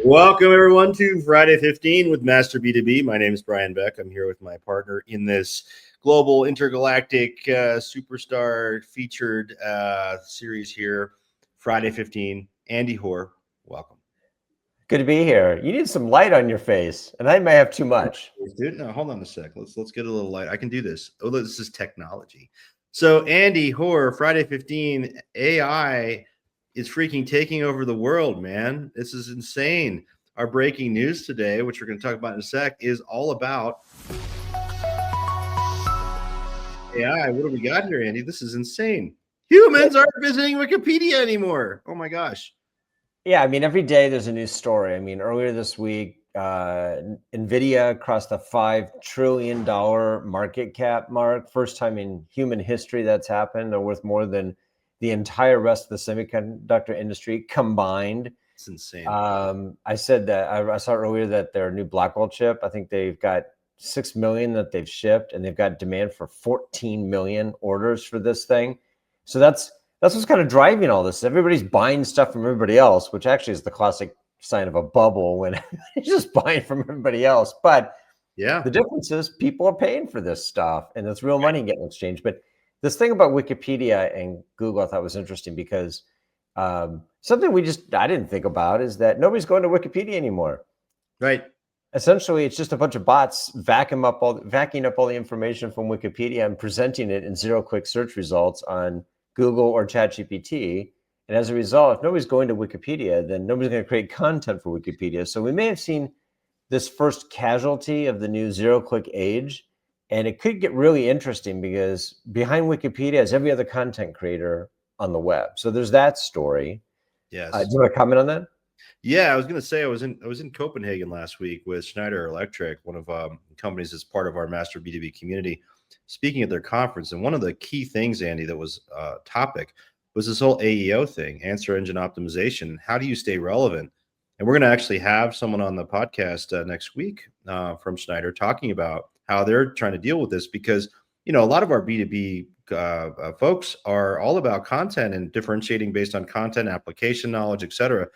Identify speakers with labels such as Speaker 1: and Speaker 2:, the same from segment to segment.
Speaker 1: Welcome, everyone, to Friday 15 with Master B2B. My name is Brian Beck. I'm here with my partner in this global intergalactic superstar featured series here, Friday 15. Andy Hoare, welcome.
Speaker 2: Good to be here. You need some light on your face, and I may have too much.
Speaker 1: Dude, no, hold on a sec. Let's get a little light. I can do this. Oh, this is technology. So, Andy Hoare, Friday 15, AI is freaking taking over the world, man. This is insane. Our breaking news today, which we're going to talk about in a sec, is all about AI. What do we got here, Andy? This is insane. Humans aren't visiting Wikipedia anymore. Oh my gosh.
Speaker 2: Yeah, I mean, every day there's a new story. I mean, earlier this week, NVIDIA crossed the $5 trillion market cap mark. First time in human history that's happened. They're worth more than the entire rest of the semiconductor industry combined.
Speaker 1: It's insane.
Speaker 2: I said that I saw earlier that their new Blackwell chip, I think they've got 6 million that they've shipped, and they've got demand for 14 million orders for this thing. So that's what's kind of driving all this. Everybody's buying stuff from everybody else, which actually is the classic sign of a bubble when you're just buying from everybody else. But
Speaker 1: yeah,
Speaker 2: the difference is people are paying for this stuff, and it's real money getting exchanged. But this thing about Wikipedia and Google I thought was interesting because something I didn't think about is that nobody's going to Wikipedia anymore.
Speaker 1: Right.
Speaker 2: Essentially, it's just a bunch of bots vacuuming up all the information from Wikipedia and presenting it in zero-click search results on Google or ChatGPT. And as a result, if nobody's going to Wikipedia, then nobody's going to create content for Wikipedia. So we may have seen this first casualty of the new zero-click age. And it could get really interesting because behind Wikipedia is every other content creator on the web. So there's that story.
Speaker 1: Yes.
Speaker 2: Do you want to comment on that?
Speaker 1: Yeah, I was going to say I was in Copenhagen last week with Schneider Electric, one of companies that's part of our Master B2B community, speaking at their conference. And one of the key things, Andy, that was topic was this whole AEO thing, answer engine optimization. How do you stay relevant? And we're going to actually have someone on the podcast next week from Schneider talking about how they're trying to deal with this because, you know, a lot of our B2B folks are all about content and differentiating based on content, application knowledge, et cetera.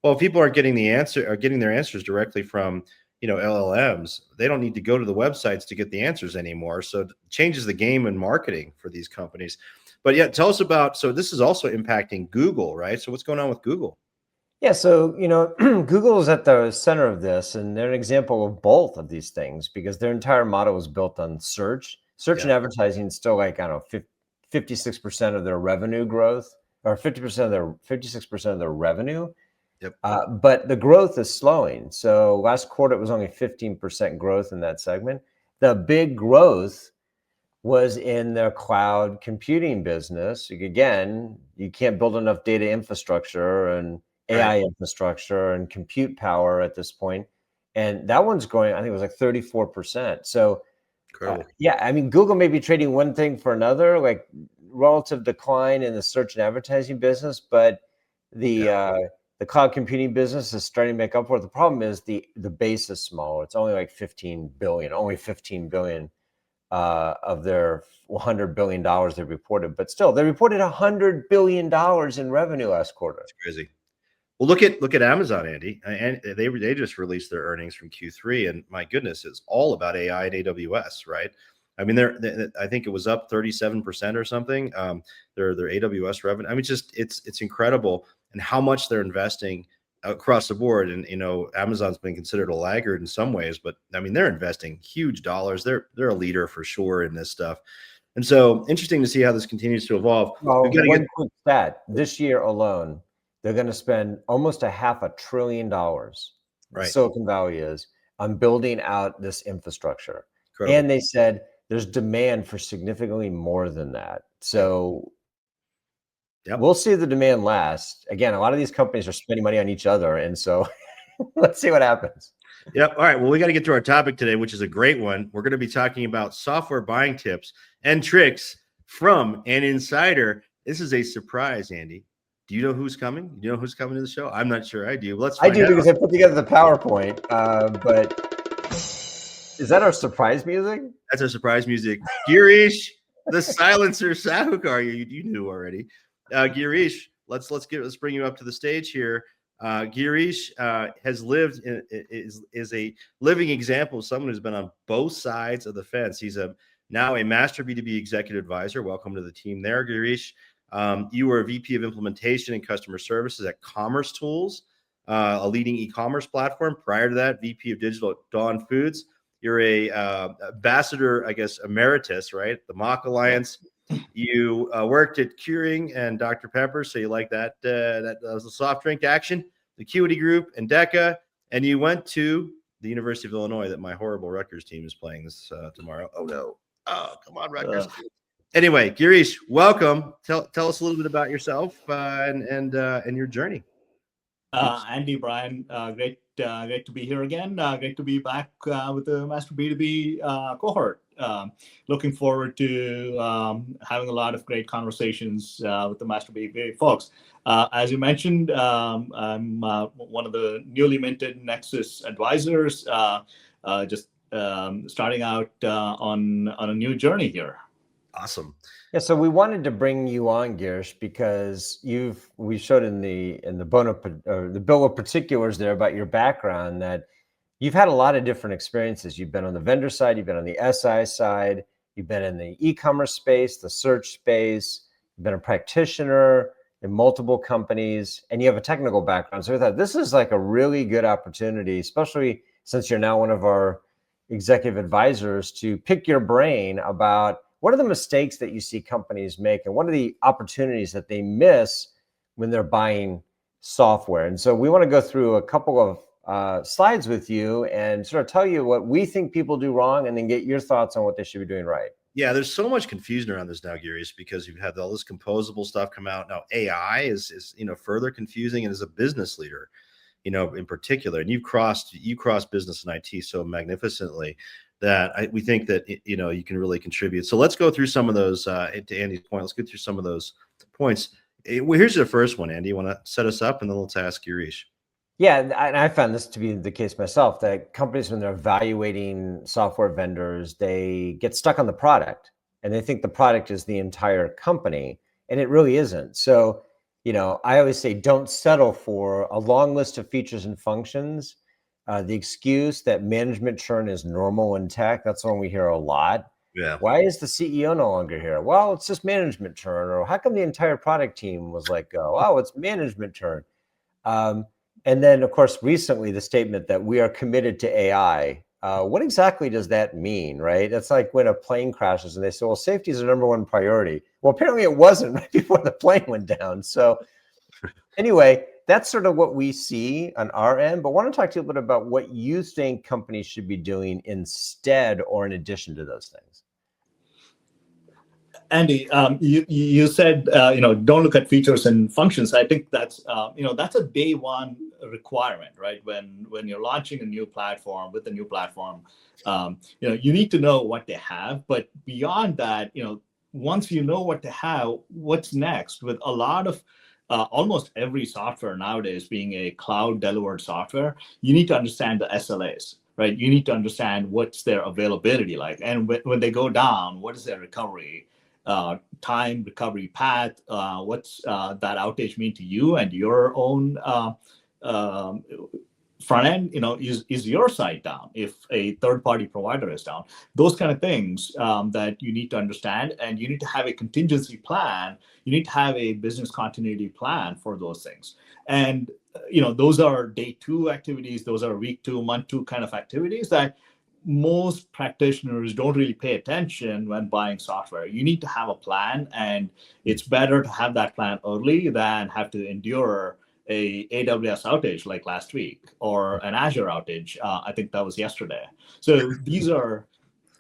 Speaker 1: Well, if people aren't getting their answers directly from, you know, LLMs, they don't need to go to the websites to get the answers anymore. So it changes the game in marketing for these companies. But yeah, tell us about, so this is also impacting Google, right? So what's going on with Google?
Speaker 2: Yeah, so, you know, Google is at the center of this, and they're an example of both of these things because their entire model was built on search. Search and advertising is still like, I don't know, 56% of their revenue growth, or 56% of their revenue.
Speaker 1: Yep.
Speaker 2: But the growth is slowing. So last quarter, it was only 15% growth in that segment. The big growth was in their cloud computing business. Again, you can't build enough data infrastructure and AI infrastructure and compute power at this point. And that one's growing, I think it was like 34%. So yeah, I mean, Google may be trading one thing for another, like relative decline in the search and advertising business, but the cloud computing business is starting to make up for it. The problem is the base is small. It's only like 15 billion of their $100 billion they reported. But still, they reported $100 billion in revenue last quarter.
Speaker 1: That's crazy. Well, look at Amazon, Andy. And they just released their earnings from Q3, and my goodness, it's all about AI and AWS, right? I mean, I think it was up 37% or something. Their AWS revenue. I mean, it's incredible, and how much they're investing across the board. And you know, Amazon's been considered a laggard in some ways, but I mean, they're investing huge dollars. They're a leader for sure in this stuff. And so interesting to see how this continues to evolve.
Speaker 2: Well, one quick stat: this year alone, they're going to spend almost $500 billion.
Speaker 1: Right.
Speaker 2: Silicon Valley is on building out this infrastructure.
Speaker 1: Incredible.
Speaker 2: And they said there's demand for significantly more than that. So we'll see the demand last. Again, a lot of these companies are spending money on each other. And so let's see what happens.
Speaker 1: Yep. All right. Well, we got to get to our topic today, which is a great one. We're going to be talking about software buying tips and tricks from an insider. This is a surprise, Andy. Do you know who's coming? Do you know who's coming to the show? I'm not sure I do. Let's find out.
Speaker 2: Because I put together the PowerPoint. But is that our surprise music?
Speaker 1: That's our surprise music. Girish, the silencer Sahukar. You knew already. Girish, let's bring you up to the stage here. Girish has lived is a living example of someone who's been on both sides of the fence. He's now a master B2B executive advisor. Welcome to the team there, Girish. You were a VP of implementation and customer services at Commerce Tools, a leading e-commerce platform. Prior to that, VP of digital at Dawn Foods. You're a ambassador, I guess, emeritus, right? The Mock Alliance. You worked at Keurig and Dr. Pepper, so you like that. That was a soft drink action. The Acuity Group and DECA, and you went to the University of Illinois that my horrible Rutgers team is playing this tomorrow. Oh no! Oh, come on, Rutgers. Anyway, Girish, welcome. Tell us a little bit about yourself and your journey.
Speaker 3: Andy, Brian, great to be here again. Great to be back with the Master B2B cohort. Looking forward to having a lot of great conversations with the Master B2B folks. As you mentioned, I'm one of the newly minted Nexus advisors, just starting out on a new journey here.
Speaker 1: Awesome.
Speaker 2: Yeah, so we wanted to bring you on, Girish, because we showed in the bill of particulars there about your background that you've had a lot of different experiences. You've been on the vendor side, you've been on the SI side, you've been in the e-commerce space, the search space, you've been a practitioner in multiple companies, and you have a technical background. So we thought this is like a really good opportunity, especially since you're now one of our executive advisors, to pick your brain about what are the mistakes that you see companies make and what are the opportunities that they miss when they're buying software. And so we want to go through a couple of slides with you and sort of tell you what we think people do wrong and then get your thoughts on what they should be doing right.
Speaker 1: Yeah, there's so much confusion around this now, Girish, because you've had all this composable stuff come out. Now AI is further confusing, and as a business leader, in particular, and you crossed business and IT so magnificently that we think that you can really contribute. So let's go through some of those. To Andy's point, let's go through some of those points. Well, here's the first one, Andy. You want to set us up, and then let's ask Girish.
Speaker 2: Yeah, and I found this to be the case myself, that companies, when they're evaluating software vendors, they get stuck on the product and they think the product is the entire company, and it really isn't. So, I always say don't settle for a long list of features and functions. The excuse that management churn is normal in tech, that's one we hear a lot.
Speaker 1: Yeah.
Speaker 2: Why is the CEO no longer here? Well, it's just management churn. Or how come the entire product team was let go? Oh, it's management churn. And then, of course, recently the statement that we are committed to AI. What exactly does that mean, right? That's like when a plane crashes and they say, well, safety is the number one priority. Well, apparently it wasn't right before the plane went down. So anyway, that's sort of what we see on our end, but I want to talk to you a little bit about what you think companies should be doing instead or in addition to those things.
Speaker 3: Andy, you said don't look at features and functions. I think that's a day one requirement, right? When you're launching a new platform with a new platform, you need to know what they have. But beyond that, once you know what they have, what's next? With a lot of almost every software nowadays being a cloud delivered software, you need to understand the SLAs. Right, you need to understand what's their availability like, and when they go down, what is their recovery time, recovery path? What's that outage mean to you and your own front end? Is your site down if a third-party provider is down? Those kind of things that you need to understand, and you need to have a contingency plan. You need to have a business continuity plan for those things, and those are day two activities. Those are week two, month two kind of activities that most practitioners don't really pay attention when buying software. You need to have a plan, and it's better to have that plan early than have to endure a AWS outage like last week or an Azure outage. I think that was yesterday. So these are,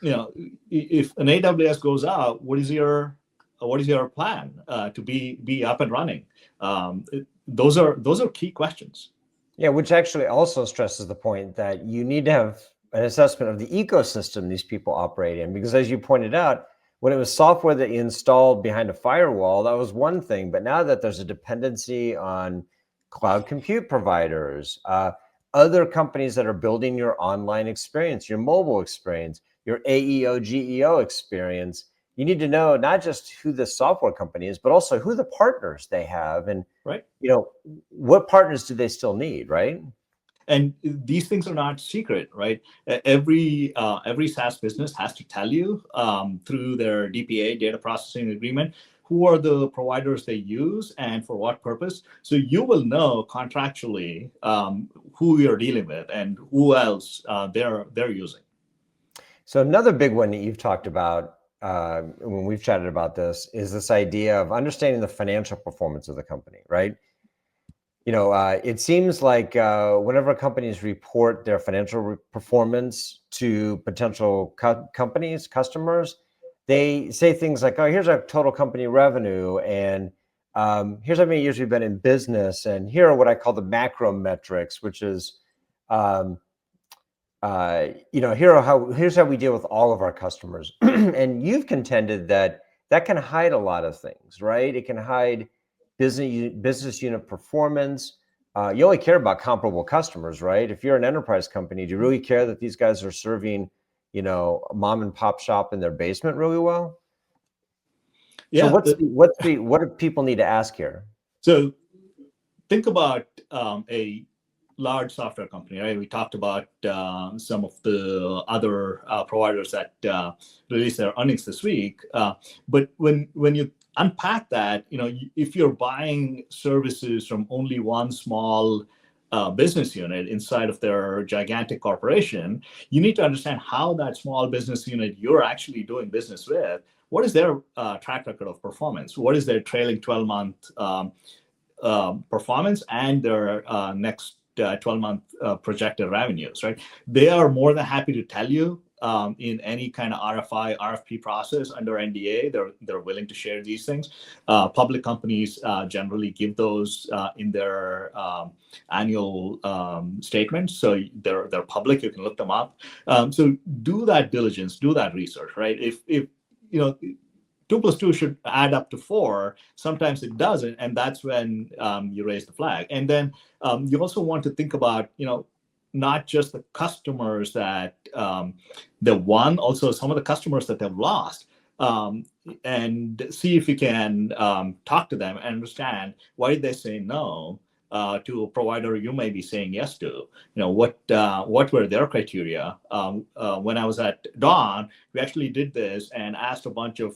Speaker 3: if an AWS goes out, what is your plan to be up and running? Those are key questions.
Speaker 2: Yeah, which actually also stresses the point that you need to have an assessment of the ecosystem these people operate in. Because as you pointed out, when it was software that you installed behind a firewall, that was one thing. But now that there's a dependency on cloud compute providers, other companies that are building your online experience, your mobile experience, your AEO, GEO experience, you need to know not just who the software company is, but also who the partners they have, and
Speaker 3: Right.
Speaker 2: what partners do they still need, right?
Speaker 3: And these things are not secret, right? Every SaaS business has to tell you through their DPA, data processing agreement, who are the providers they use and for what purpose. So you will know contractually who you're dealing with and who else they're using.
Speaker 2: So another big one that you've talked about when we've chatted about this is this idea of understanding the financial performance of the company, right? It seems like whenever companies report their financial performance to potential customers, they say things like, "Oh, here's our total company revenue, and here's how many years we've been in business, and here are what I call the macro metrics, which is, here's how we deal with all of our customers." And you've contended that can hide a lot of things, right? It can hide business unit performance. You only care about comparable customers, right? If you're an enterprise company, do you really care that these guys are serving, a mom and pop shop in their basement really well?
Speaker 3: Yeah.
Speaker 2: So what do people need to ask here?
Speaker 3: So think about a large software company, right? We talked about some of the other providers that released their earnings this week. But when you unpack that, if you're buying services from only one small business unit inside of their gigantic corporation, you need to understand how that small business unit you're actually doing business with, what is their track record of performance? What is their trailing 12-month performance and their next 12-month projected revenues, right? They are more than happy to tell you in any kind of RFI, RFP process under NDA. They're willing to share these things. Public companies generally give those in their annual statements, so they're public. You can look them up. So do that diligence, do that research, right? If 2 + 2 should add up to 4. Sometimes it doesn't, and that's when you raise the flag. And then you also want to think about, not just the customers that they won, also some of the customers that they've lost, and see if you can talk to them and understand why did they say no to a provider you may be saying yes to. What were their criteria? When I was at Dawn, we actually did this and asked a bunch of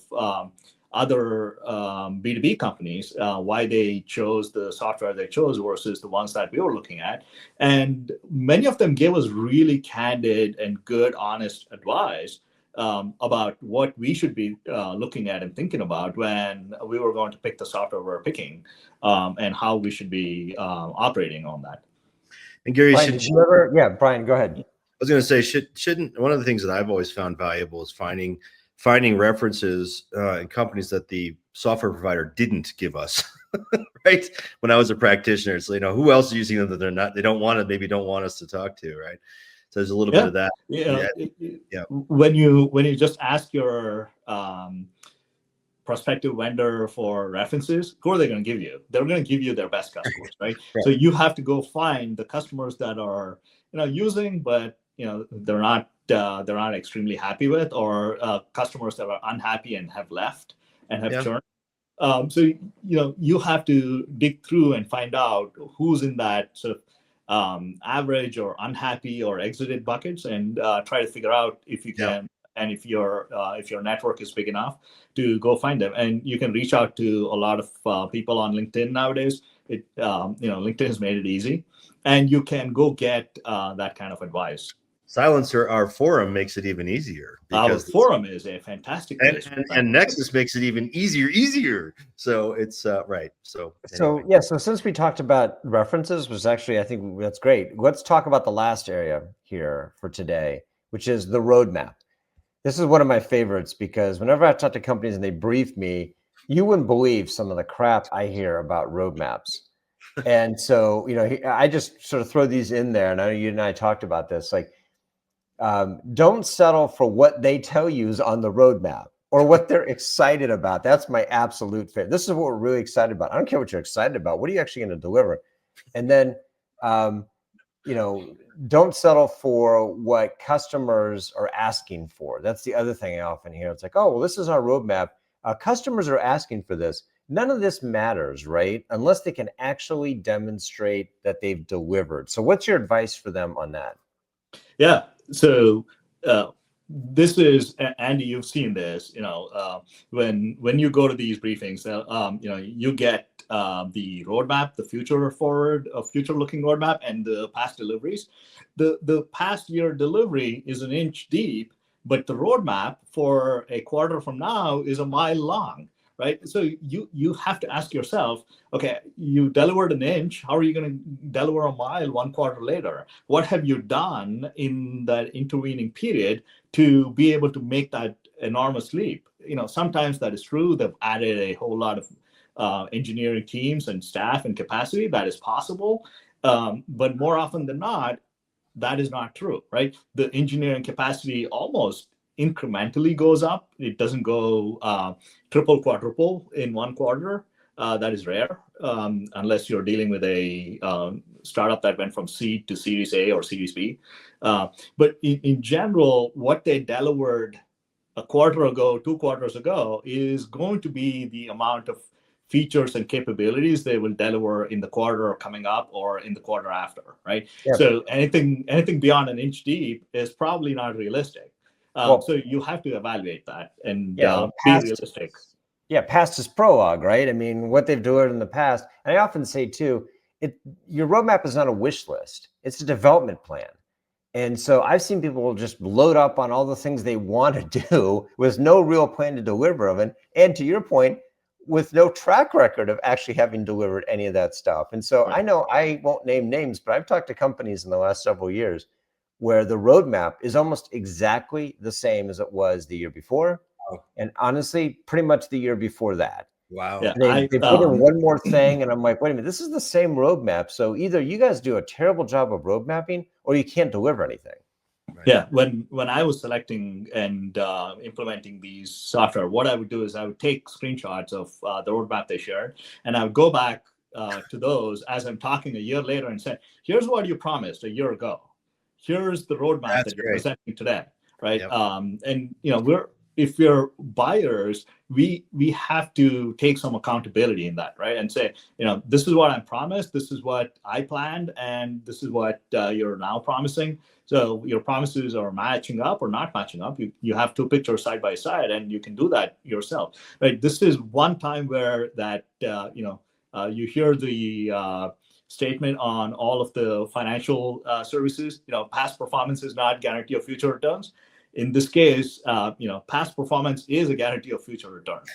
Speaker 3: other B2B companies why they chose the software they chose versus the ones that we were looking at. And many of them gave us really candid and good, honest advice about what we should be looking at and thinking about when we were going to pick the software we're picking, and how we should be operating on that.
Speaker 1: And Gary,
Speaker 2: Brian, Brian, go ahead.
Speaker 1: I was going to say, shouldn't one of the things that I've always found valuable is finding references in companies that the software provider didn't give us, right? When I was a practitioner, so who else is using them that they don't want us to talk to, right? So there's a little bit of that.
Speaker 3: Yeah. When you just ask your prospective vendor for references, who are they going to give you? They're going to give you their best customers, right?
Speaker 2: Right.
Speaker 3: So you have to go find the customers that are using, but they're not extremely happy with, or customers that are unhappy and have left and have churned. So you have to dig through and find out who's in that sort of average or unhappy or exited buckets, and try to figure out if you can, and if your network is big enough to go find them. And you can reach out to a lot of people on LinkedIn nowadays. LinkedIn has made it easy, and you can go get that kind of advice.
Speaker 1: Silencer, our forum, makes it even easier.
Speaker 3: Our forum is a fantastic place.
Speaker 1: And Nexus makes it even easier. So it's right. So
Speaker 2: anyway. So since we talked about references, which actually I think that's great, let's talk about the last area here for today, which is the roadmap. This is one of my favorites, because whenever I talk to companies and they brief me, you wouldn't believe some of the crap I hear about roadmaps. And so, I just sort of throw these in there, and I know you and I talked about this, like, don't settle for what they tell you is on the roadmap or what they're excited about. That's my absolute favorite. This is what we're really excited about. I don't care what you're excited about. What are you actually going to deliver? And then, don't settle for what customers are asking for. That's the other thing I often hear. It's like, oh, well, this is our roadmap. Customers are asking for this. None of this matters, right? Unless they can actually demonstrate that they've delivered. So what's your advice for them on that?
Speaker 3: Yeah. So this is, Andy, you've seen this, when you go to these briefings, you get the roadmap, the future looking roadmap, and the past deliveries. The past year delivery is an inch deep, but the roadmap for a quarter from now is a mile long, right? So you have to ask yourself, okay, you delivered an inch. How are you going to deliver a mile 1 quarter later? What have you done in that intervening period to be able to make that enormous leap? Sometimes that is true. They've added a whole lot of engineering teams and staff and capacity. That is possible. But more often than not, that is not true, right? The engineering capacity almost incrementally goes up. It doesn't go triple, quadruple in 1 quarter. That is rare, unless you're dealing with a startup that went from seed to Series A or Series B. But in general, what they delivered a quarter ago, 2 quarters ago, is going to be the amount of features and capabilities they will deliver in the quarter coming up or in the quarter after, right? Yep. So anything beyond an inch deep is probably not realistic. So you have to evaluate that and be realistic.
Speaker 2: Yeah, past is prologue, right? I mean, what they've delivered in the past. And I often say too, your roadmap is not a wish list. It's a development plan. And so I've seen people just load up on all the things they want to do with no real plan to deliver of it. And to your point, with no track record of actually having delivered any of that stuff. And so I know I won't name names, but I've talked to companies in the last several years where the roadmap is almost exactly the same as it was the year before. And honestly, pretty much the year before that.
Speaker 1: Wow.
Speaker 2: Yeah, they put in one more thing, and I'm like, wait a minute, this is the same roadmap. So either you guys do a terrible job of road mapping or you can't deliver anything.
Speaker 3: Right. Yeah, when I was selecting and implementing these software, what I would do is I would take screenshots of the roadmap they shared, and I would go back to those as I'm talking a year later and say, here's what you promised a year ago. Here's the roadmap that you're presenting today, right? Yep. And if we're buyers, we have to take some accountability in that, right? And say, this is what I promised, this is what I planned, and this is what you're now promising. So your promises are matching up or not matching up. You have 2 pictures side by side, and you can do that yourself, right? This is one time where that you hear the statement on all of the financial services. Past performance is not guarantee of future returns. In this case, past performance is a guarantee of future returns.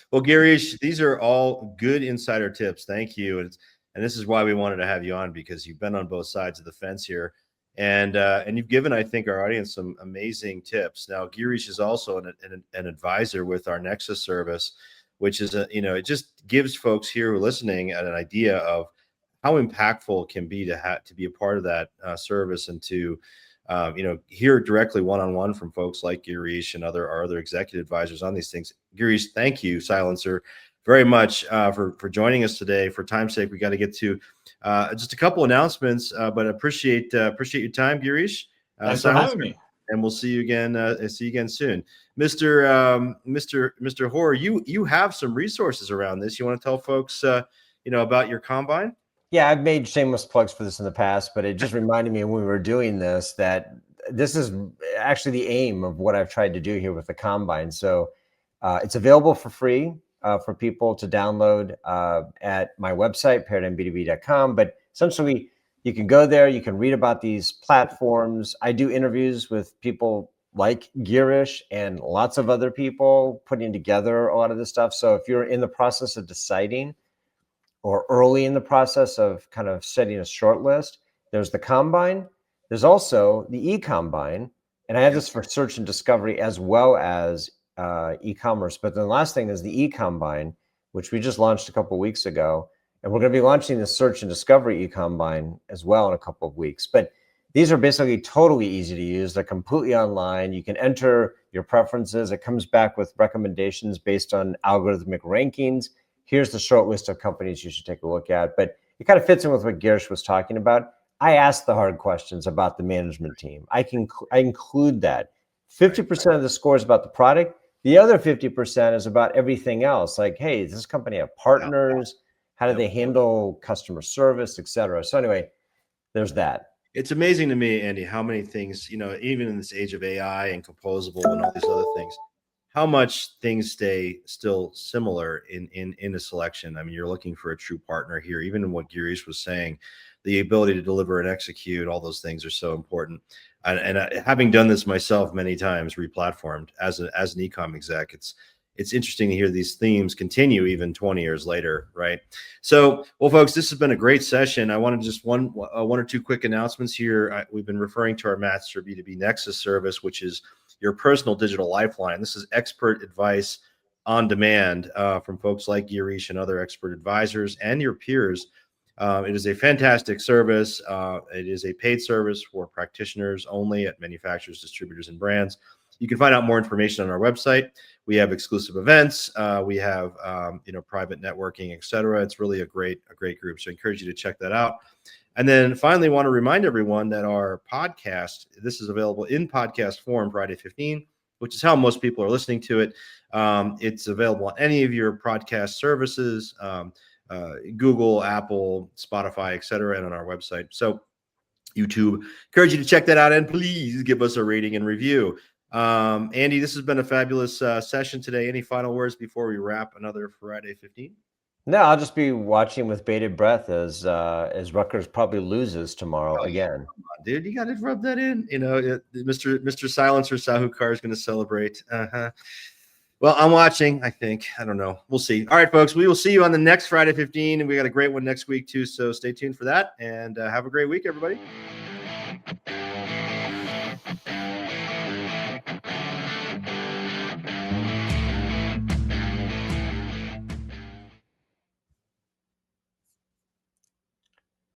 Speaker 1: Well, Girish, these are all good insider tips. Thank you. And this is why we wanted to have you on, because you've been on both sides of the fence here. And you've given, I think, our audience some amazing tips. Now, Girish is also an advisor with our Nexus service, which is, it just gives folks here who are listening an idea of how impactful it can be to be a part of that service and to hear directly one-on-one from folks like Girish and our other executive advisors on these things. Girish, thank you, Silencer, very much for joining us today. For time's sake, we got to get to just a couple announcements, but appreciate your time, Girish.
Speaker 3: Thanks for having me.
Speaker 1: And we'll see you again. Soon, Mr. Hoare. You have some resources around this. You want to tell folks, about your combine?
Speaker 2: Yeah, I've made shameless plugs for this in the past, but it just reminded me when we were doing this that this is actually the aim of what I've tried to do here with the combine. So it's available for free for people to download at my website, paradigmb2b.com. But essentially, you can go there, you can read about these platforms. I do interviews with people like Girish and lots of other people putting together a lot of this stuff. So if you're in the process of deciding or early in the process of kind of setting a short list, there's the combine. There's also the e-combine. And I have this for search and discovery as well as e-commerce. But then the last thing is the e-combine, which we just launched a couple of weeks ago. And we're going to be launching the search and discovery e-combine as well in a couple of weeks. But these are basically totally easy to use. They're completely online. You can enter your preferences. It comes back with recommendations based on algorithmic rankings. Here's the short list of companies you should take a look at. But it kind of fits in with what Girish was talking about. I ask the hard questions about the management team. I include that. 50% of the score is about the product. The other 50% is about everything else. Like, hey, does this company have partners? How do they handle customer service, et cetera? So anyway, there's that.
Speaker 1: It's amazing to me, Andy, how many things, even in this age of AI and composable and all these other things, how much things stay still similar in a selection. I mean, you're looking for a true partner here. Even in what Girish was saying, the ability to deliver and execute, all those things are so important. And having done this myself many times, replatformed as an e-com exec, it's interesting to hear these themes continue even 20 years later, right? So, well, folks, this has been a great session. I wanted just one or two quick announcements here. We've been referring to our Master B2B Nexus service, which is your personal digital lifeline. This is expert advice on demand from folks like Girish and other expert advisors and your peers. It is a fantastic service. It is a paid service for practitioners only at manufacturers, distributors, and brands. You can find out more information on our website. We have exclusive events. We have private networking, et cetera. It's really a great group. So I encourage you to check that out. And then finally, want to remind everyone that our podcast, this is available in podcast form Friday 15, which is how most people are listening to it. It's available on any of your podcast services, Google, Apple, Spotify, et cetera, and on our website. So YouTube, encourage you to check that out and please give us a rating and review. Andy, this has been a fabulous session today. Any final words before we wrap another Friday 15?
Speaker 2: No, I'll just be watching with bated breath as Rutgers probably loses tomorrow again.
Speaker 1: Come on, dude, you got to rub that in. Mr. Silencer Sahukar is going to celebrate. Well, I'm watching, I think. I don't know. We'll see. All right, folks, we will see you on the next Friday 15, and we got a great one next week too. So stay tuned for that, and have a great week, everybody.